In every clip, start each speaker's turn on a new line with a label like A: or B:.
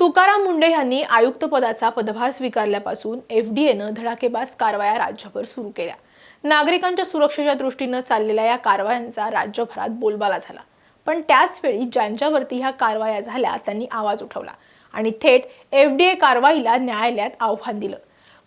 A: तुकाराम मुंढे यांनी आयुक्त पदाचा पदभार स्वीकारल्यापासून एफडीएनं धडाकेबाज कारवाया राज्यभर सुरू केल्या। नागरिकांच्या सुरक्षेच्या दृष्टीनं चाललेल्या या कारवायांचा राज्यभरात बोलबाला झाला। पण त्याच वेळी ज्यांच्यावरती ह्या कारवाया झाल्या त्यांनी आवाज उठवला आणि थेट एफडीए कारवाईला न्यायालयात आव्हान दिलं।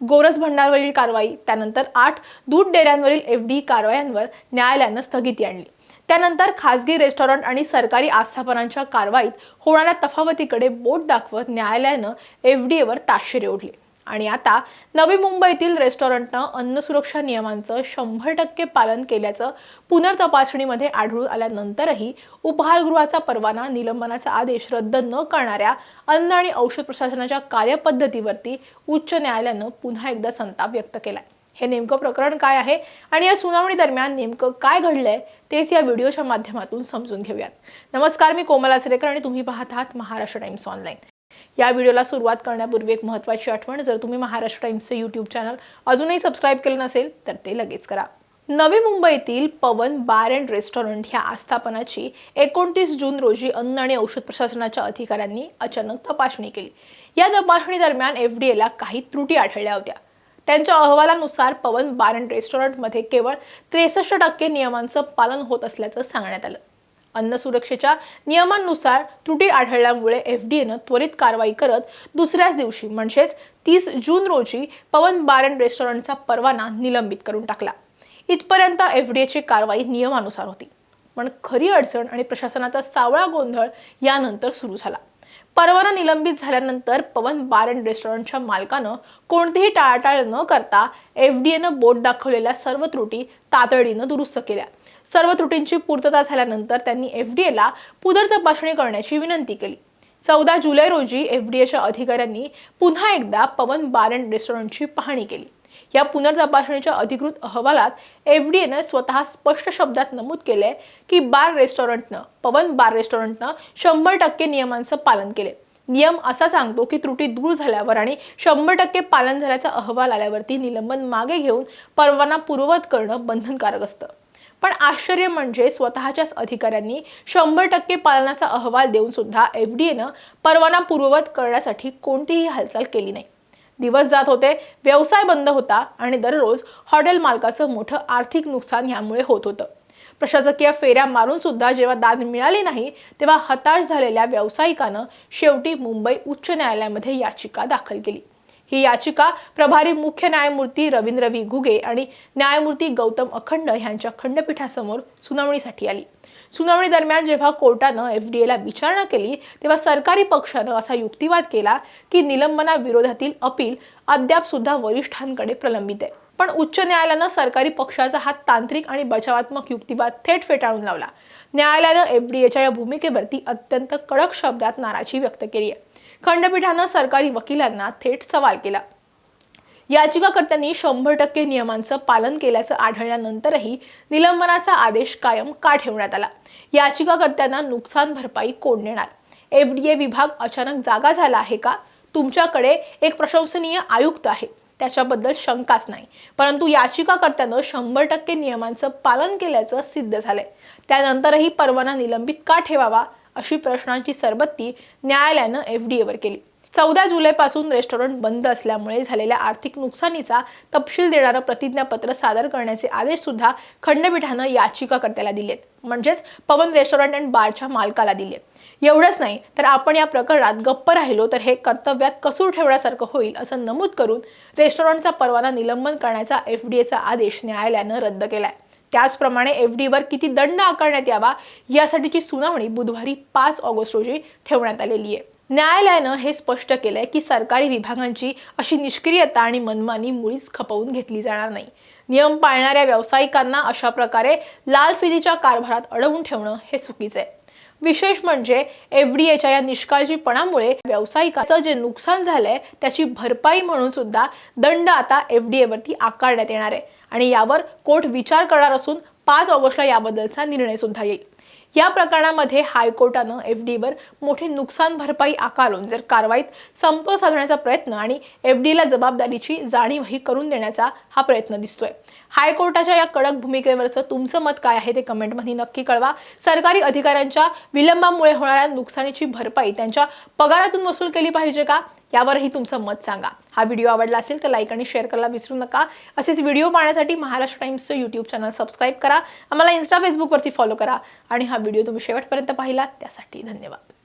A: गोरस भंडारवरील कारवाई, त्यानंतर 8 दूध डेऱ्यांवरील एफडीए कारवायांवर न्यायालयानं स्थगिती आणली। त्यानंतर खासगी रेस्टॉरंट आणि सरकारी आस्थापनांच्या कारवाईत होणाऱ्या तफावतीकडे बोट दाखवत न्यायालयानं एफडीएवर ताशेरे ओढले आणि आता नवी मुंबईतील रेस्टॉरंटनं अन्न सुरक्षा नियमांचं 100% पालन केल्याचं पुनर्तपासणीमध्ये आढळून आल्यानंतरही उपाहारगृहाचा परवाना निलंबनाचा आदेश रद्द न करणाऱ्या अन्न आणि औषध प्रशासनाच्या कार्यपद्धतीवरती उच्च न्यायालयानं पुन्हा एकदा संताप व्यक्त केलाय। हे नेमकं प्रकरण काय आहे आणि या सुनावणी दरम्यान नेमकं काय घडलंय तेच या व्हिडिओच्या माध्यमातून समजून घेऊयात। नमस्कार, मी कोमल आचरेकर आणि तुम्ही पाहत आहात महाराष्ट्र टाइम्स ऑनलाईन। या व्हिडिओला सुरुवात करण्यापूर्वी एक महत्त्वाची आठवण, जर तुम्ही महाराष्ट्र टाइम्सचे YouTube चॅनल अजूनही सबस्क्राइब केलं नसेल तर ते लगेच करा। नवी मुंबईतील पवन बार अँड रेस्टॉरंट ह्या आस्थापनाची 29 जून रोजी अन्न आणि औषध प्रशासनाच्या अधिकाऱ्यांनी अचानक तपासणी केली। या तपासणी दरम्यान एफडीएला काही त्रुटी आढळल्या होत्या। त्यांच्या अहवालानुसार पवन बार अँड रेस्टॉरंटमध्ये केवळ 63% नियमांचं पालन होत असल्याचं सांगण्यात आलं। अन्न सुरक्षेच्या नियमांनुसार त्रुटी आढळल्यामुळे एफडीएनं त्वरित कारवाई करत दुसऱ्याच दिवशी म्हणजेच 30 जून रोजी पवन बार अँड रेस्टॉरंटचा परवाना निलंबित करून टाकला। इथपर्यंत एफडीएची कारवाई नियमानुसार होती, पण खरी अडचण आणि प्रशासनाचा सावळा गोंधळ यानंतर सुरू झाला। परवाना निलंबित झाल्यानंतर पवन बार अँड रेस्टॉरंटच्या मालकानं कोणतीही टाळाटाळ न करता एफडीएनं बोट दाखवलेल्या सर्व त्रुटी तातडीनं दुरुस्त केल्या। सर्व त्रुटींची पूर्तता झाल्यानंतर त्यांनी एफडीएला पुनर्तपासणी करण्याची विनंती केली। 14 जुलै रोजी एफडीएच्या अधिकाऱ्यांनी पुन्हा एकदा पवन बार अँड रेस्टॉरंटची पाहणी केली। या पुनर्तपासणीच्या अधिकृत अहवालात एफडीएनं स्वतः स्पष्ट शब्दात नमूद केले की पवन बार रेस्टॉरंटनं 100% नियमांचं पालन केले। नियम असा सांगतो की त्रुटी दूर झाल्यावर आणि 100% पालन झाल्याचा अहवाल आल्यावरती निलंबन मागे घेऊन परवाना पूर्ववत करणं बंधनकारक असतं। पण आश्चर्य म्हणजे स्वतःच्याच अधिकाऱ्यांनी 100% पालनाचा अहवाल देऊन सुद्धा एफडीएनं परवाना पूर्ववत करण्यासाठी कोणतीही हालचाल केली नाही। दिवस जात होते, व्यवसाय बंद होता आणि दररोज हॉटेल मालकाचं मोठं आर्थिक नुकसान यामुळे होत होतं। प्रशासकीय फेऱ्या मारून सुद्धा जेव्हा दाद मिळाली नाही तेव्हा हताश झालेल्या व्यावसायिकानं शेवटी मुंबई उच्च न्यायालयामध्ये याचिका दाखल केली। ही याचिका प्रभारी मुख्य न्यायमूर्ती रवींद्र व्ही घुगे आणि न्यायमूर्ती गौतम अखंड यांच्या खंडपीठासमोर सुनावणीसाठी आली। सुनावणी दरम्यान जेव्हा कोर्टानं एफडीएला विचारणा केली तेव्हा सरकारी पक्षानं असा युक्तिवाद केला की निलंबनाविरोधातील अपील अद्याप सुद्धा वरिष्ठांकडे प्रलंबित आहे। पण उच्च न्यायालयानं सरकारी पक्षाचा हा तांत्रिक आणि बचावात्मक युक्तिवाद थेट फेटाळून लावला। न्यायालयानं एफडीएच्या या भूमिकेवरती अत्यंत कडक शब्दात नाराजी व्यक्त केली आहे। खंडपीठानं सरकारी वकिलांना थेट सवाल केला। याचिकाकर्त्यांनी 100% नियमांचं पालन केल्याचं आढळल्यानंतरही निलंबनाचा आदेश कायम का ठेवण्यात आला? याचिकाकर्त्यांना नुकसान भरपाई कोण देणार? एफडीए विभाग अचानक जागा झाला आहे का? तुमच्याकडे एक प्रशंसनीय आयुक्त आहे, त्याच्याबद्दल शंकाच नाही, परंतु याचिकाकर्त्यानं 100% नियमांचं पालन केल्याचं सिद्ध झालंय। त्यानंतरही परवाना निलंबित का ठेवावा अशी प्रश्नांची सरबत्ती न्यायालयानं एफडीएवर केली। 14 जुलैपासून रेस्टॉरंट बंद असल्यामुळे झालेल्या आर्थिक नुकसानीचा तपशील देणारं प्रतिज्ञापत्र सादर करण्याचे आदेश सुद्धा खंडपीठानं याचिकाकर्त्याला दिलेत, म्हणजेच पवन रेस्टॉरंट अँड बारच्या मालकाला दिलेत। एवढंच नाही तर आपण या प्रकरणात गप्प राहिलो तर हे कर्तव्यात कसूर ठेवण्यासारखं होईल असं नमूद करून रेस्टॉरंटचा परवाना निलंबन करण्याचा एफडीएचा आदेश न्यायालयानं रद्द केलाय। त्याचप्रमाणे एफडीएवर किती दंड आकारण्यात यावा यासाठीची सुनावणी बुधवारी 5 ऑगस्ट रोजी ठेवण्यात आलेली आहे। न्यायालयानं हे स्पष्ट केलंय की सरकारी विभागांची अशी निष्क्रियता आणि मनमानी मुळीच खपवून घेतली जाणार नाही। नियम पाळणाऱ्या व्यावसायिकांना अशा प्रकारे लाल फितीच्या कारभारात अडवून ठेवणं हे चुकीचं आहे। विशेष म्हणजे एफडीएच्या या निष्काळजीपणामुळे व्यावसायिकाचं जे नुकसान झालंय त्याची भरपाई म्हणून सुद्धा दंड आता एफडीएवरती आकारण्यात येणार आहे आणि यावर कोर्ट विचार करणार असून 5 ऑगस्टला याबद्दलचा निर्णय सुद्धा येईल। या प्रकरणामध्ये हायकोर्टानं एफडीवर मोठे नुकसान भरपाई आकारून जर कारवाईत समतोल साधण्याचा प्रयत्न आणि एफडीला जबाबदारीची जाणीवही करून देण्याचा हा प्रयत्न दिसतोय। हायकोर्टाच्या या कडक भूमिकेवरचं तुमचं मत काय आहे ते कमेंटमध्ये नक्की कळवा। सरकारी अधिकाऱ्यांच्या विलंबामुळे होणाऱ्या नुकसानीची भरपाई त्यांच्या पगारातून वसूल केली पाहिजे का, यावरही तुमचं मत सांगा। हा व्हिडिओ आवडला असेल तर लाईक आणि शेअर करायला विसरू नका। असेच व्हिडिओ पाहण्यासाठी महाराष्ट्र टाइम्सचं यूट्यूब चॅनल सबस्क्राईब करा, आम्हाला इन्स्टा फेसबुकवरती फॉलो करा आणि हा व्हिडिओ तुम्ही शेवटपर्यंत पाहिला त्यासाठी धन्यवाद।